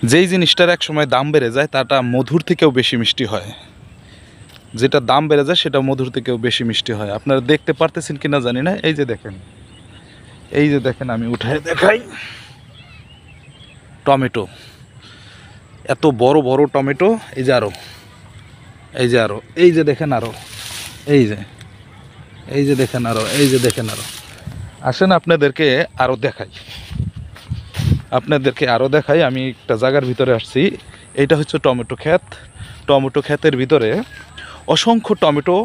যেই জিনিসটার এক সময় দাম বেড়ে যায় তাটা মধুর থেকেও বেশি মিষ্টি হয়। যেটা দাম বেড়ে যায় সেটা মধুর থেকেও বেশি মিষ্টি হয়। আপনারা দেখতে পারতেছেন কিনা জানি না। এই যে দেখেন, এই যে দেখেন, আমি উঠায় দেখাই। টমেটো, এত বড় বড় টমেটো। এই যে আরো, এই যে আরো, এই যে দেখেন আরো, এই যে, এই যে দেখেন আরো, এই যে দেখেন আরো। আসেন আপনাদেরকে আরো দেখাই, আপনাদেরকে আরো দেখাই। আমি একটা জায়গার ভিতরে আসছি। এইটা হচ্ছে টমেটো ক্ষেত। টমেটো ক্ষেতের ভিতরে অসংখ্য টমেটো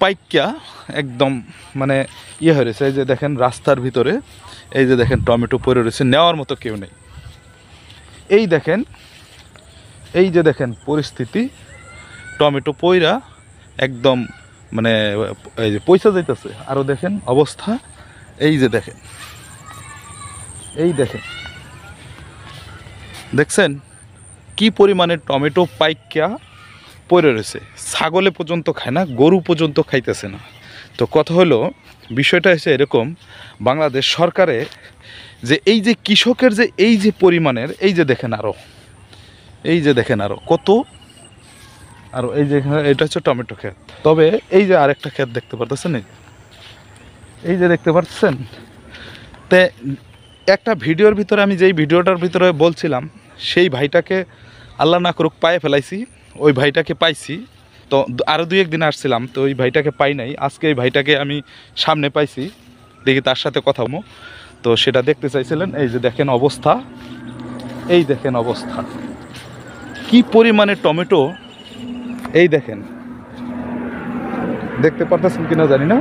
পাইকা একদম মানে ইয়ে হয়ে রয়েছে। এই যে দেখেন রাস্তার ভিতরে, এই যে দেখেন টমেটো পড়ে রয়েছে, নেওয়ার মতো কেউ নেই। এই দেখেন, এই যে দেখেন পরিস্থিতি, টমেটো পইরা একদম মানে এই যে পয়সা যাইতেছে। আরও দেখেন অবস্থা, এই যে দেখেন, এই দেখেন, দেখছেন কি পরিমাণে টমেটো পাইকা পড়ে রয়েছে। ছাগলে পর্যন্ত খায় না, গরু পর্যন্ত খাইতেছে না। তো কথা হলো, বিষয়টা হচ্ছে এরকম, বাংলাদেশ সরকারে যে এই যে কৃষকের যে এই যে পরিমাণের, এই যে দেখেন আরও, এই যে দেখেন আরও কত, আর এই যে এটা হচ্ছে টমেটো ক্ষেত। তবে এই যে আরেকটা ক্ষেত দেখতে পারতেছেন, এই যে দেখতে পাচ্ছেন। তে একটা ভিডিওর ভিতরে, আমি যেই ভিডিওটার ভিতরে বলছিলাম, সেই ভাইটাকে আল্লাহ না করুক পায়ে ফেলাইছি। ওই ভাইটাকে পাইছি। তো আরও 2-1 দিন আসছিলাম, তো ওই ভাইটাকে পাই নাই। আজকে এই ভাইটাকে আমি সামনে পাইছি, দেখি তার সাথে কথা বলবো। তো সেটা দেখতে চাইছিলেন। এই যে দেখেন অবস্থা, এই দেখেন অবস্থা, কি পরিমাণে টমেটো। এই দেখেন, দেখতে পারতেছেন কিনা জানি না,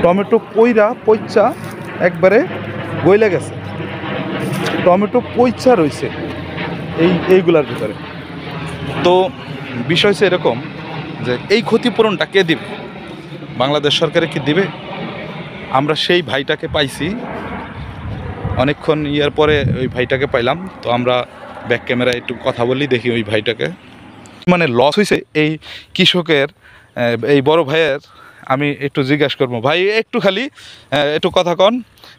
টমেটো পইচা একবারে গইলে গেছে। টমেটো পইচা রয়েছে এইগুলার ভিতরে। তো বিষয় হচ্ছে এরকম যে এই ক্ষতিপূরণটা কে দিবে? বাংলাদেশ সরকারে কি দিবে? আমরা সেই ভাইটাকে পাইছি অনেকক্ষণ ইয়ার পরে, ওই ভাইটাকে পাইলাম। তো আমরা ব্যাক ক্যামেরায় একটু কথা বলি, দেখি ওই ভাইটাকে। মানে লস হয়েছে এই কৃষকের, এই বড় ভাইয়ের। আমি একটু জিজ্ঞাসা করবো, ভাই একটু খালি একটু কথা কন,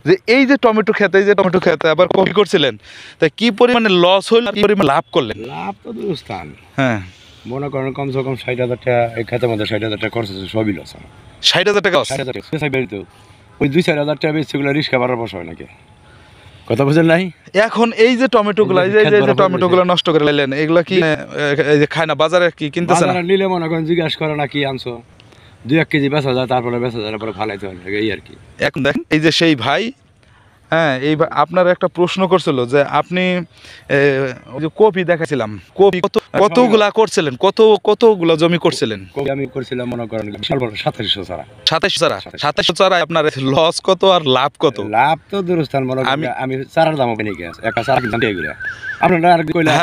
যে এই যে টমেটো খেতে, এই যে টমেটো খেতে আবার কপি করছিলেন, তাই কি পরিমাণে লস হইল, কি পরিমাণ লাভ করলেন? লাভ তো দুস্থান। হ্যাঁ, মনে করেন কমসে কম 60,000 টাকা এই খেতের মধ্যে 60,000 টাকা খরচ হচ্ছে, সবই লস। 60,000 টাকা লস। 60,000 টাকা বেরিত ওই 2-4,000 টাকা বেশি সেগুলো রিক্সা ভাড়া বসা হয় নাকি? কথা বুঝেন নাই? এখন এই যে টমেটোগুলো, এই যে টমেটোগুলো নষ্ট করে লাইলেন, এগুলা কি এই যে খায় না, বাজারে কি কিনতেছে না? নিলে মনে করেন জিজ্ঞাসা করে না কি আনছো, 2-1 কেজি বেচা যায়, তারপরে বেচা যায়, তারপরে ফালাইতে হয়, এই আর কি। এখন দেখেন এই যে সেই ভাই, হ্যাঁ, এই আপনার একটা প্রশ্ন করছিল যে আপনি ওই যে কপি দেখাছিলাম, কপি কতগুলা করছিলেন, কতগুলা জমি করছিলেন? কপি আমি করছিলাম মনে করেন 2700 চারা। 2700 চারা। আপনার লস কত আর লাভ কত? লাভ তো দুরস্থান। মনে করেন আমি চারার দামও কিনে গেছে, একা চারা কিনতে এগুলা আপনারা আর কইলা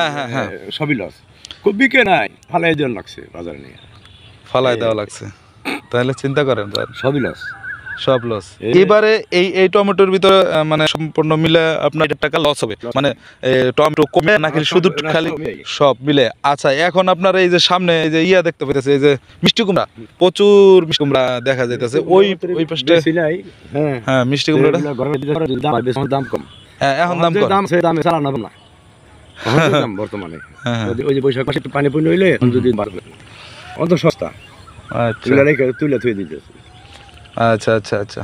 সবই লস। খুব বিকে নাই, ফালাই দেওয়ার লাগছে বাজারে নিয়ে, ফালাই দেওয়া লাগছে। তাহলে চিন্তা করেন, সবই লস, সব লস। এবারে এই টমেটোর ভিতরে মানে সম্পূর্ণ মিলে আপনার টাকা লস হবে, মানে টমেটো কমে নাকি শুধু খালি সব মিলে? আচ্ছা, এখন আপনার এই যে সামনে এই যে ইয়া দেখতে পাইতেছে, এই যে মিষ্টি কুমড়া, প্রচুর মিষ্টি কুমড়া দেখা যাইতেছে ওই পাশে। হ্যাঁ, মিষ্টি কুমড়াটা দাম কম। হ্যাঁ, এখন দাম কম, দাম সেই দামে চালানো না বর্তমানে। ওই যে বৈশাখ মাসে একটু পানি পুনি হইলে যদি বাড়বে, অত সস্তা। আচ্ছা, তুলে থুয়ে দিতেছে। আচ্ছা আচ্ছা আচ্ছা।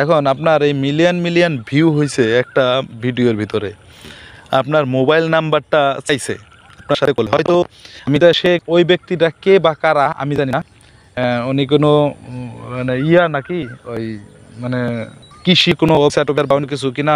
এখন আপনার এই মিলিয়ন ভিউ হয়েছে একটা ভিডিওর ভিতরে, আপনার মোবাইল নাম্বারটা চাইছে আপনার সাথে করলে, হয়তো আমি তো সে ওই ব্যক্তিটা কে বা কারা আমি জানি না। উনি কোনো মানে ইয়া নাকি ওই মানে কৃষি কোনো ওয়েবসাইট বা কিছু কিনা